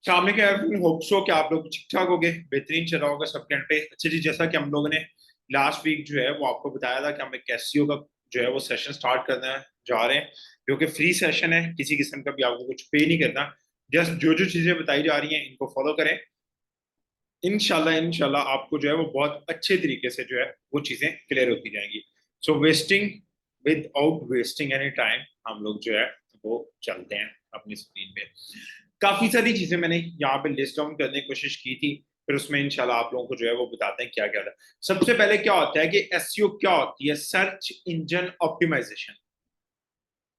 शाम के hope so कि आप लोग ठीक ठाक हो गए, बेहतरीन चल रहा होगा सब एंड पे। अच्छा जी, जैसा कि हम लोगों ने लास्ट वीक जो है वो आपको बताया था कि हम एक एसईओ का जो है वो सेशन स्टार्ट करने जा रहे हैं, जो कि फ्री सेशन है। किसी किस्म का भी आपको कुछ पे नहीं करना। जस्ट जो जो चीजें बताई जा रही हैं इनको फॉलो करें। इंशाल्लाह इंशाल्लाह आपको जो है वो बहुत अच्छे तरीके से जो है वो चीजें क्लियर होती जाएंगी। So wasting without wasting any time हम लोग जो है वो चलते हैं अपनी स्क्रीन पे। काफी सारी चीजें मैंने यहाँ पे लिस्ट डाउन करने की कोशिश की थी, फिर उसमें इंशाल्लाह आप लोगों को जो है वो बताते हैं क्या क्या था। सबसे पहले क्या होता है कि एसईओ क्या होती है? Search engine optimization,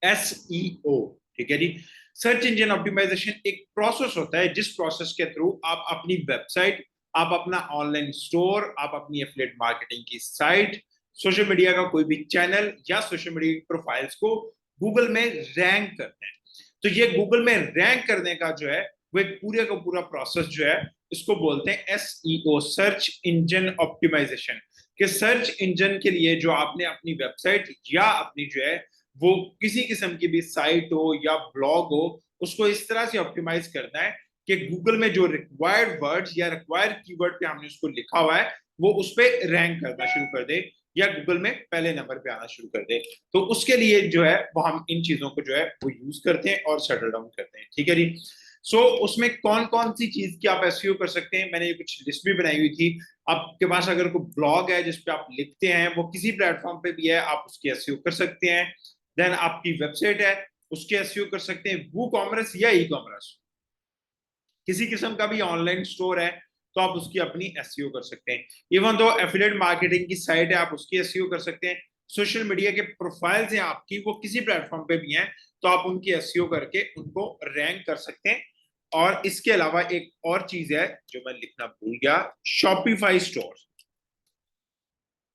SEO. ठीक है जी। सर्च इंजन ऑप्टिमाइजेशन एक प्रोसेस होता है जिस प्रोसेस के थ्रू आप अपनी वेबसाइट, आप अपना ऑनलाइन स्टोर, आप अपनी एफिलिएट मार्केटिंग की साइट, सोशल मीडिया का कोई भी चैनल या सोशल मीडिया की प्रोफाइल्स को गूगल में रैंक करते हैं। तो ये गूगल में रैंक करने का जो है वो एक पूरे का पूरा प्रोसेस जो है इसको बोलते हैं एसईओ, सर्च इंजन ऑप्टिमाइजेशन। कि सर्च इंजन के लिए जो आपने अपनी वेबसाइट या अपनी जो है वो किसी किस्म की भी साइट हो या ब्लॉग हो, उसको इस तरह से ऑप्टिमाइज करना है कि गूगल में जो रिक्वायर्ड वर्ड्स या रिक्वायर्ड कीवर्ड पे हमने उसको लिखा हुआ है वो उस पर रैंक करना शुरू कर दे या गूगल में पहले नंबर पे आना शुरू कर दे। तो उसके लिए जो है वो हम इन चीजों को जो है वो यूज करते हैं और सेटल डाउन करते हैं। ठीक है जी। उसमें कौन कौन सी चीज की आप एसईओ कर सकते हैं, मैंने ये कुछ लिस्ट भी बनाई हुई थी। आपके पास अगर कोई ब्लॉग है जिसपे आप लिखते हैं, वो किसी प्लेटफॉर्म पे भी है, आप उसकी एसईओ कर सकते हैं। देन आपकी वेबसाइट है, उसके एसईओ कर सकते हैं। वो कॉमर्स या ई कॉमर्स, किसी किस्म का भी ऑनलाइन स्टोर है तो आप उसकी अपनी एसईओ कर सकते हैं। इवन दो एफिलिएट मार्केटिंग की साइट है, आप उसकी एसईओ कर सकते हैं। सोशल मीडिया के प्रोफाइल्स हैं आपकी, वो किसी प्लेटफॉर्म पे भी हैं, तो आप उनकी एसईओ करके उनको रैंक कर सकते हैं। और इसके अलावा एक और चीज है जो मैं लिखना भूल गया, शॉपिफाई स्टोर।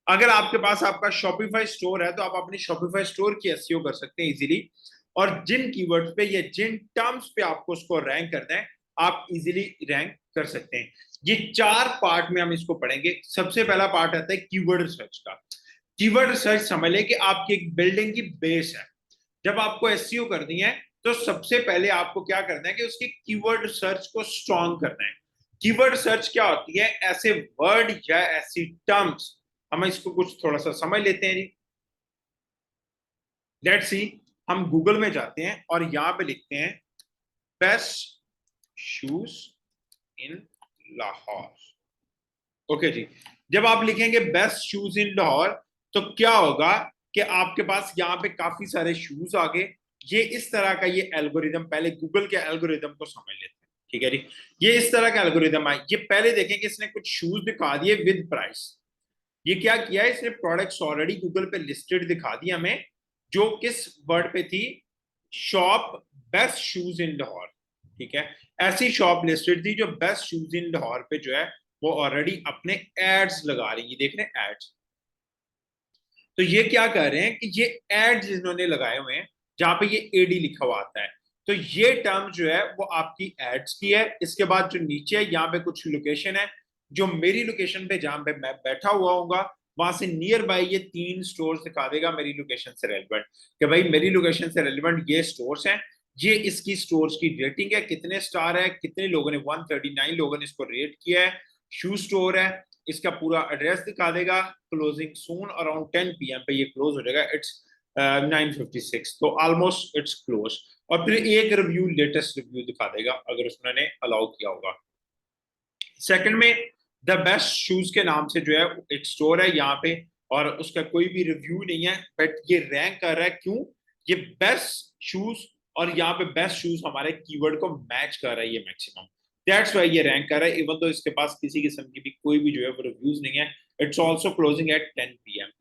अगर आपके पास आपका शॉपिफाई स्टोर है तो आप अपनी शॉपिफाई स्टोर की एसईओ कर सकते हैं इजीली। और जिन कीवर्ड्स पे या जिन टर्म्स पे आपको उसको रैंक करना है, आप इजीली रैंक कर सकते हैं। ये चार पार्ट में हम इसको पढ़ेंगे। सबसे पहला पार्ट आता है कीवर्ड रिसर्च का। कीवर्ड रिसर्च समझ लें कि आपकी एक बिल्डिंग की बेस है। जब आपको एसईओ करनी है तो सबसे पहले आपको क्या करना है कि उसकी कीवर्ड सर्च को स्ट्रॉन्ग करना है। कीवर्ड सर्च क्या होती है? ऐसे वर्ड या ऐसी टर्म्स, हम इसको कुछ थोड़ा सा समझ लेते हैं जी। लेट्स सी, हम गूगल में जाते हैं और यहां पे लिखते हैं best shoes in Lahore. Okay जी। जब आप लिखेंगे बेस्ट शूज इन लाहौर तो क्या होगा कि आपके पास यहाँ पे काफी सारे शूज आ गए। ये इस तरह का ये एल्गोरिदम, पहले गूगल के एल्गोरिदम को समझ लेते हैं। ठीक है जी। ये इस तरह का एल्गोरिदम है। ये पहले देखें कि इसने कुछ शूज दिखा दिए विद प्राइस। ये क्या किया है, इसने प्रोडक्ट्स ऑलरेडी गूगल पे लिस्टेड दिखा दिया हमें, जो किस वर्ड पे थी? Shop best shoes in Lahore. ठीक है। ऐसी शॉप लिस्टेड थी जो बेस्ट शूज इन लाहौर पे जो है वो ऑलरेडी अपने एड्स लगा रही है। देख रहे हैं एड्स। तो ये क्या कर रहे हैं कि ये एड्स इन्होंने लगाए हुए हैं जहां पे ये एडी लिखा हुआ आता है। तो ये टर्म जो है वो आपकी एड्स की है। इसके बाद जो नीचे है यहाँ पे कुछ लोकेशन है, जो मेरी लोकेशन पे जहां पे मैं बैठा हुआ हूँ वहां से नियर बाय ये तीन स्टोर्स दिखा देगा मेरी लोकेशन से रेलिवेंट, कि भाई मेरी लोकेशन से रेलिवेंट ये स्टोर्स हैं। ये इसकी स्टोर्स की रेटिंग है, कितने स्टार है, कितने लोगों ने 139 लोगों ने इसको रेट किया है। शू स्टोर है, इसका पूरा एड्रेस दिखा देगा। क्लोजिंग सून अराउंड 10 PM पे ये क्लोज हो जाएगा। इट्स 9:56, तो ऑलमोस्ट इट्स क्लोज। और फिर एक रिव्यू, लेटेस्ट रिव्यू दिखा देगा अगर उसने अलाउ किया होगा। सेकंड में द बेस्ट शूज के नाम से जो है एक स्टोर है यहाँ पे, और उसका कोई भी रिव्यू नहीं है, बट ये रैंक कर रहा है। क्यों? ये बेस्ट शूज, और यहाँ पे बेस्ट शूज हमारे कीवर्ड को मैच कर रहा है ये मैक्सिमम। दैट्स वाई ये रैंक कर रहा है, इवन तो इसके पास किसी किस्म की भी कोई भी जो है वो रिव्यूज नहीं है। It's also closing at 10 PM।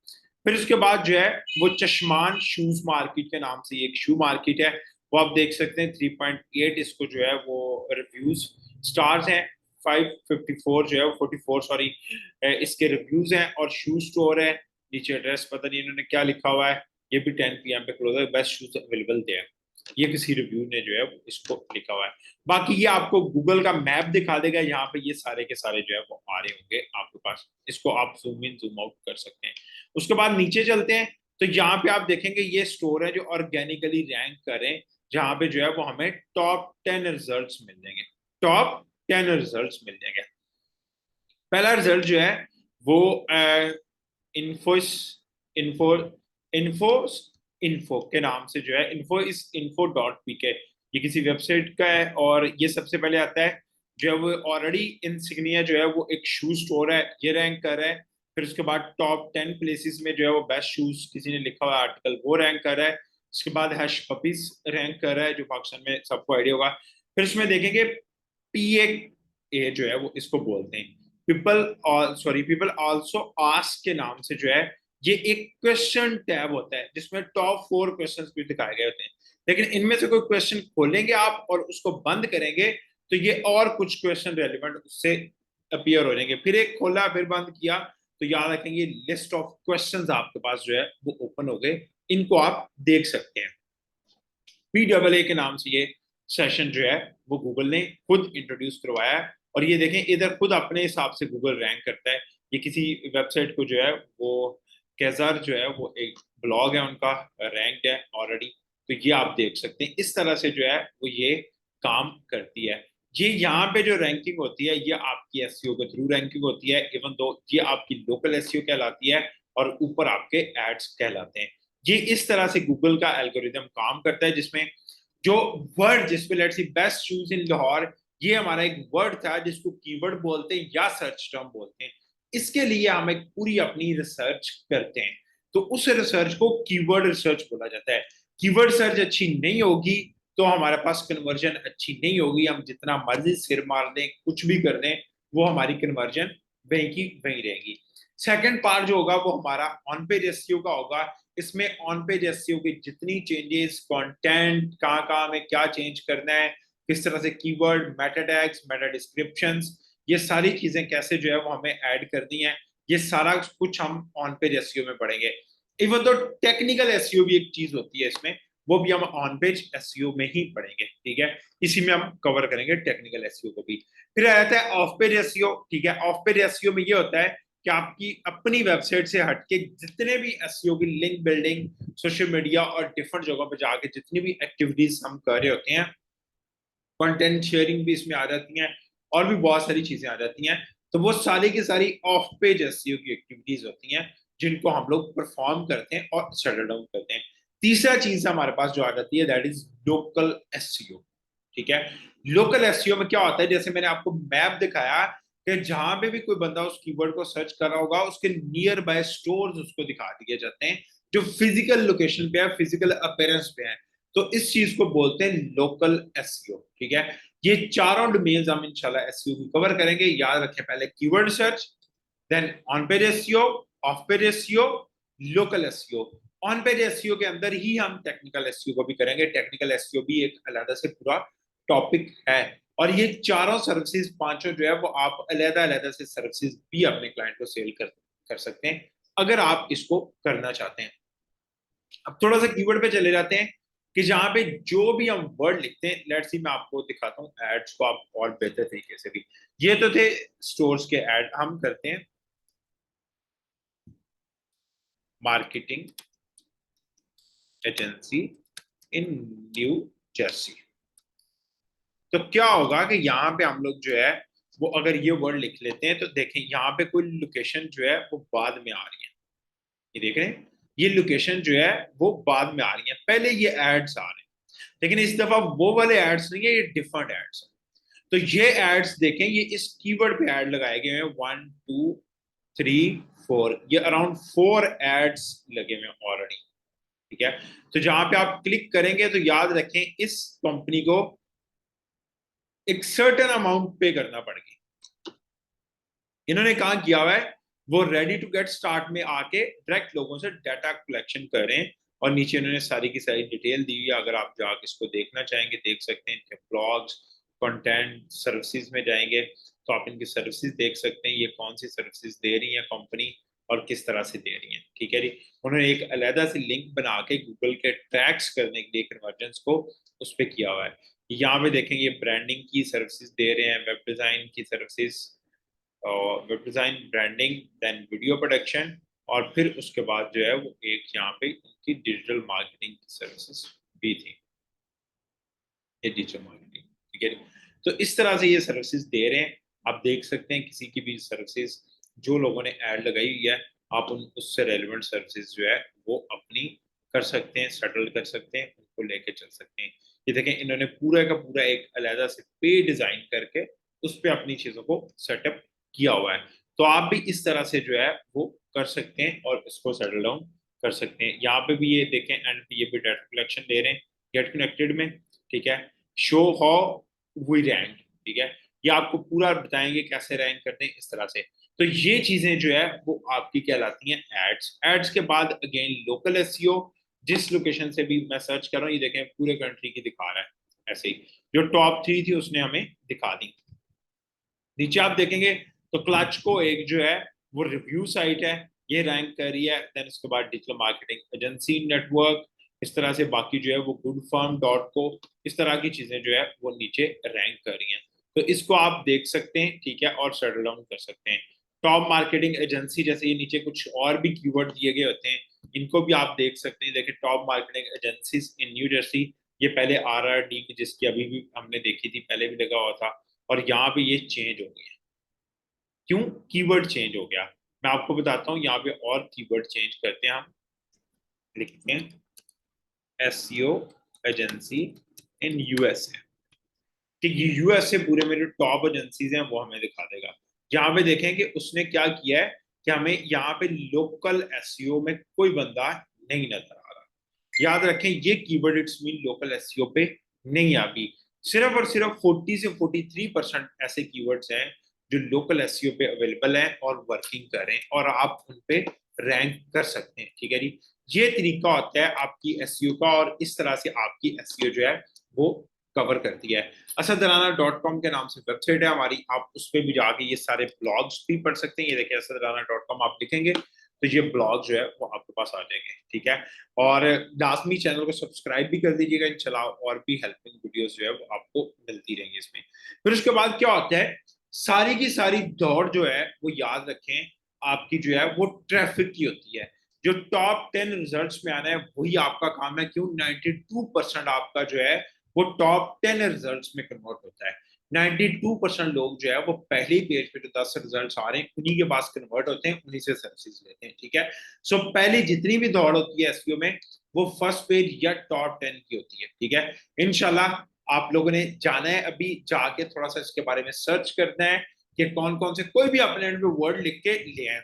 फिर उसके बाद जो है वो चश्मान शूज मार्केट के नाम से एक शू मार्केट है, वो आप देख सकते हैं 3.8 इसको जो है वो रिव्यूज स्टार्स हैं। 554 जो है 44 सॉरी इसके रिव्यूज हैं। और शू स्टोर है, नीचे एड्रेस पता नहीं इन्होंने क्या लिखा हुआ है। ये भी 10 PM पे क्लोज है। बेस्ट शूज अवेलेबल थे, ये किसी रिव्यू ने जो है इसको लिखा हुआ है। बाकी ये आपको गूगल का मैप दिखा देगा, यहाँ पे ये सारे के सारे जो है वो आ रहे होंगे आपके पास। इसको आप जूम इन जूम आउट कर सकते हैं। उसके बाद नीचे चलते हैं तो यहाँ पे आप देखेंगे ये स्टोर है जो ऑर्गेनिकली रैंक करें, जहां पे जो है वो हमें टॉप 10 रिजल्ट्स मिल जाएंगे। टॉप 10 रिजल्ट्स मिल जाएंगे। पहला रिजल्ट जो है वो इन्फोस इन्फो इन्फो इन्फो के नाम से जो है, info.pk, ये किसी वेबसाइट का है और ये सबसे पहले आता है जो है वो ऑलरेडी इंसिग्निया जो है वो एक शू स्टोर है, ये रैंक कर रहा है। फिर उसके बाद टॉप 10 प्लेसेस में जो है वो बेस्ट शूज किसी ने लिखा हुआ आर्टिकल वो रैंक कर रहा है। उसके बाद हैश पपीज रैंक कर रहा है जो पाकिस्तान में सबको आइडिया होगा। फिर उसमें देखेंगे PA जो है वो इसको बोलते हैं पीपल आल्सो आस्क के नाम से जो है, ये एक क्वेश्चन टैब होता है जिसमें टॉप 4 क्वेश्चंस भी दिखाए गए होते हैं। लेकिन इनमें से कोई क्वेश्चन खोलेंगे आप और उसको बंद करेंगे तो ये और कुछ क्वेश्चन रेलिवेंट उससे अपीयर हो जाएंगे। फिर एक खोला फिर बंद किया तो याद रखेंगे लिस्ट ऑफ क्वेश्चंस आपके पास जो है वो ओपन हो गए, इनको आप देख सकते हैं। PAA के नाम से ये सेशन जो है वो गूगल ने खुद इंट्रोड्यूस करवाया है। और ये देखें इधर खुद अपने हिसाब से गूगल रैंक करता है। ये किसी वेबसाइट को जो है वो कैजर जो है वो एक ब्लॉग है उनका, रैंक्ड है ऑलरेडी। तो ये आप देख सकते हैं इस तरह से जो है वो ये काम करती है। ये यहाँ पे जो रैंकिंग होती है ये आपकी एसईओ के थ्रू रैंकिंग होती है, इवन दो ये आपकी लोकल एसईओ कहलाती है और ऊपर आपके एड्स कहलाते हैं। ये इस तरह से गूगल का एल्गोरिदम काम करता है जिसमें जो वर्ड जिसपे let's see best shoes in Lahore, ये हमारा एक वर्ड था जिसको कीवर्ड बोलते हैं या सर्च टर्म बोलते हैं। इसके लिए हम एक पूरी अपनी रिसर्च करते हैं, तो उस रिसर्च को कीवर्ड रिसर्च बोला जाता है। कीवर्ड सर्च अच्छी नहीं होगी तो हमारे पास कन्वर्जन अच्छी नहीं होगी, हम जितना मर्जी सिर मार दें कुछ भी कर दें वो हमारी कन्वर्जन वहीं की वहीं रहेगी। सेकंड पार्ट जो होगा वो हमारा ऑन पेज एसईओ का होगा। इसमें ऑन पेज एसईओ की जितनी चेंजेस, कंटेंट कहाँ कहाँ में क्या चेंज करना है, किस तरह से keyword, Meta tags, Meta descriptions, ये सारी चीजें कैसे जो है वो हमें ऐड करनी है, ये सारा कुछ हम ऑन पेज एसईओ में पढ़ेंगे। इवन तो टेक्निकल एसईओ भी एक चीज होती है इसमें, वो भी हम ऑन पेज एसईओ में ही पढ़ेंगे, ठीक है। इसी में हम कवर करेंगे टेक्निकल एसईओ को भी। फिर आ जाता है ऑफ पेज एसईओ, ठीक है। ऑफ पेज एसईओ में ये होता है कि आपकी अपनी वेबसाइट से हटके जितने भी एसईओ की लिंक बिल्डिंग, सोशल मीडिया और डिफरेंट जगहों पर जाके जितनी भी एक्टिविटीज हम कर रहे होते हैं, कंटेंट शेयरिंग भी इसमें आ जाती हैं और भी बहुत सारी चीजें आ जाती हैं। तो वो सारी की सारी ऑफ पेज एसईओ की एक्टिविटीज होती हैं जिनको हम लोग परफॉर्म करते हैं और शट डाउन करते हैं। तीसरा चीज हमारे पास जो आ जाती है दैट इज लोकल एसईओ, ठीक है। लोकल एसईओ में क्या होता है, जैसे मैंने आपको मैप दिखाया कि जहां पे भी कोई बंदा उस कीवर्ड को सर्च कर रहा होगा उसके नियर बाय स्टोर्स उसको दिखा दिए जाते हैं जो फिजिकल लोकेशन पे है, फिजिकल अपेयरेंस पे है। तो इस चीज को बोलते हैं लोकल एसईओ, ठीक है। ये चारों डोमेन्स हम इंशाल्लाह एसईओ की कवर करेंगे। याद रखें पहले keyword search, then on page SEO, off page SEO, local SEO. On page SEO के अंदर ही हम टेक्निकल एसईओ को भी करेंगे। टेक्निकल एसईओ भी एक अलग से पूरा टॉपिक है। और ये चारों सर्विसेज पांचों जो है वो आप अलग अलग से सर्विसेज भी अपने क्लाइंट को सेल कर सकते हैं अगर आप इसको करना चाहते हैं। अब थोड़ा सा कीवर्ड पे चले जाते हैं कि जहां पे जो भी हम वर्ड लिखते हैं, लेट्स सी मैं आपको दिखाता हूँ एड्स को आप और बेहतर तरीके से भी। ये तो थे स्टोर्स के एड, हम करते हैं मार्केटिंग एजेंसी इन न्यू जर्सी। तो क्या होगा कि यहाँ पे हम लोग जो है वो अगर ये वर्ड लिख लेते हैं तो देखें यहाँ पे कोई लोकेशन जो है वो बाद में आ रही है, ये देख रहे हैं, ये लोकेशन जो है वो बाद में आ रही है, पहले ये एड्स आ रहे हैं। लेकिन इस दफा वो वाले एड्स नहीं है, ये डिफरेंट एड्स है। तो ये एड्स देखें, ये इस कीवर्ड पे ऐड लगाए गए हैं 1 2 3 4, ये अराउंड 4 एड्स लगे हुए हैं ऑलरेडी, ठीक है। तो जहां पे आप क्लिक करेंगे तो याद रखें इस कंपनी को एक सर्टेन अमाउंट पे करना पड़ेगी। इन्होंने कहा किया हुआ है वो रेडी टू गेट स्टार्ट में आके डायरेक्ट लोगों से डाटा कलेक्शन करें। और नीचे इन्होंने सारी की सारी डिटेल दी हुई है, अगर आप जाके इसको देखना चाहेंगे देख सकते हैं। इनके ब्लॉग्स, कंटेंट, सर्विसेज में जाएंगे तो आप इनकी सर्विसेज देख सकते हैं, ये कौन सी सर्विसेज दे रही है कंपनी और किस तरह से दे रही है, ठीक है जी। उन्होंने एक अलहदा से लिंक बना के गूगल के ट्रैक्स करने के लिए कन्वर्जेंस को उस पर किया हुआ है। यहाँ पे देखेंगे ब्रांडिंग की सर्विसेज दे रहे हैं, वेब डिजाइन की services, web design, branding, then video production, और फिर उसके बाद जो है वो एक यहाँ पे उनकी डिजिटल मार्केटिंग की सर्विसेज भी थी, ये डिजिटल मार्केटिंग, ठीक है। तो इस तरह से ये सर्विसेज दे रहे हैं। आप देख सकते हैं किसी की भी सर्विसेज जो लोगों ने ऐड लगाई हुई है, आप उन उससे रेलिवेंट सर्विसेज जो है वो अपनी कर सकते हैं, सेटल कर सकते हैं, उनको लेके चल सकते हैं। ये देखें, इन्होंने पूरा का पूरा एक अलहदा से पे डिजाइन करके उस पर अपनी चीजों को सेटअप किया हुआ है। तो आप भी इस तरह से जो है वो कर सकते हैं और इसको सेटल डाउन कर सकते हैं। यहाँ पे भी ये देखें, एंड ये भी डाटा कलेक्शन दे रहे हैं गेट कनेक्टेड में, ठीक है। शो हाउ वी रैंक, ठीक है, ये आपको पूरा बताएंगे कैसे रैंक करते हैं इस तरह से। तो ये चीजें जो है वो आपकी कहलाती हैं एड्स। एड्स के बाद अगेन लोकल एसईओ, जिस लोकेशन से भी मैं सर्च कर रहा हूँ, ये देखें पूरे कंट्री की दिखा रहा है ऐसे ही। जो टॉप 3 थी उसने हमें दिखा दी। नीचे आप देखेंगे तो क्लच को एक जो है वो रिव्यू साइट है, ये रैंक कर रही है। देन उसके बाद डिजिटल मार्केटिंग एजेंसी नेटवर्क, इस तरह से बाकी जो है वो गुड फर्म डॉट को, इस तरह की चीजें जो है वो नीचे रैंक कर रही हैं। तो इसको आप देख सकते हैं, ठीक है, और सेटल डाउन कर सकते हैं। टॉप मार्केटिंग एजेंसी, जैसे ये नीचे कुछ और भी कीवर्ड दिए गए होते हैं, इनको भी आप देख सकते हैं। देखिए top marketing agencies in new Jersey, ये पहले RRD की जिसकी अभी भी हमने देखी थी, पहले भी लगा हुआ था, और यहाँ पे ये चेंज हो गया। क्यों? कीवर्ड चेंज हो गया। मैं आपको बताता हूँ, यहाँ पे और कीवर्ड चेंज करते हैं हम। लिखते हैं एसईओ एजेंसी इन यूएसए, कि यूएसए पूरे में जो टॉप एजेंसीज हैं वो हमें दिखा देगा। यहाँ पे देखें कि उसने क्या किया है कि हमें यहाँ पे लोकल एसईओ में कोई बंदा नहीं नजर आ रहा। याद रखें ये keyword it's mean local SEO पे नहीं आ भी। सिर्फ और सिर्फ 40 से 43% ऐसे कीवर्ड्स हैं जो लोकल एसईओ पे अवेलेबल हैं और वर्किंग कर रहे हैं, और आप उन पे रैंक कर सकते हैं, ठीक है जी। ये तरीका होता है आपकी एसईओ का, और इस तरह से आपकी एसईओ जो है वो कवर करती है। asadराना.com के नाम से वेबसाइट है हमारी, आप उस पर भी जाके ये सारे ब्लॉग्स भी पढ़ सकते हैं। ये देखिए asadराना.com आप लिखेंगे तो ये ब्लॉग जो है वो आपके पास आ जाएंगे, ठीक है। और लाजमी चैनल को सब्सक्राइब भी कर दीजिएगा इंशाल्लाह, और भी हेल्पिंग वीडियोस जो है वो आपको मिलती रहेंगी इसमें। फिर उसके बाद क्या होता है, सारी की सारी दौड़ जो है वो याद रखें आपकी जो है वो ट्रैफिक की होती है। जो टॉप 10 रिजल्ट्स में आना है वही आपका काम है। क्यों? 92% आपका जो है वो टॉप 10 रिजल्ट्स में कन्वर्ट होता है। 92% लोग जो है वो पहले ही पेज पे जो 10 रिजल्ट्स आ रहे हैं उन्हीं के पास कन्वर्ट होते हैं, उन्हीं से सर्विसेज लेते हैं, ठीक है। सो पहले जितनी भी दौड़ होती है एसईओ में वो फर्स्ट पेज या टॉप 10 की होती है, ठीक है। इनशाला आप लोगों ने जाना है, अभी जाके थोड़ा सा इसके बारे में सर्च करना है कि कौन कौन से कोई भी अपने वर्ड लिख के ले आए।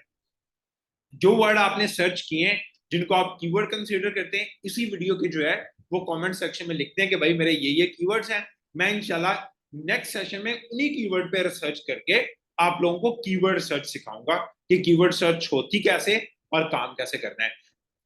जो वर्ड आपने सर्च किए हैं, जिनको आप कीवर्ड कंसीडर करते हैं, इसी वीडियो के जो है वो कमेंट सेक्शन में लिखते हैं कि भाई मेरे ये कीवर्ड्स हैं। मैं इंशाल्लाह नेक्स्ट सेशन में उन्हीं कीवर्ड पे रिसर्च करके आप लोगों को कीवर्ड सर्च सिखाऊंगा कि कीवर्ड सर्च होती कैसे और काम कैसे करना है।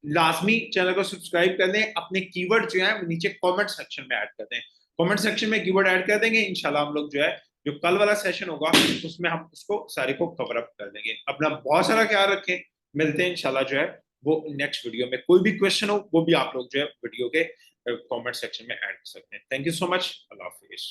लाजमी चैनल को सब्सक्राइब कर दें, अपने कीवर्ड जो है नीचे कमेंट सेक्शन में ऐड कर दें। कमेंट सेक्शन में कीवर्ड ऐड कर देंगे, इंशाल्लाह हम लोग जो है जो कल वाला सेशन होगा उसमें हम उसको सारे को कवर अप कर देंगे। अपना बहुत सारा ख्याल रखें, मिलते हैं इंशाल्लाह जो है वो नेक्स्ट वीडियो में। कोई भी क्वेश्चन हो वो भी आप लोग जो है वीडियो के कमेंट सेक्शन में ऐड कर सकते हैं। Thank you so much, Allah Hafiz.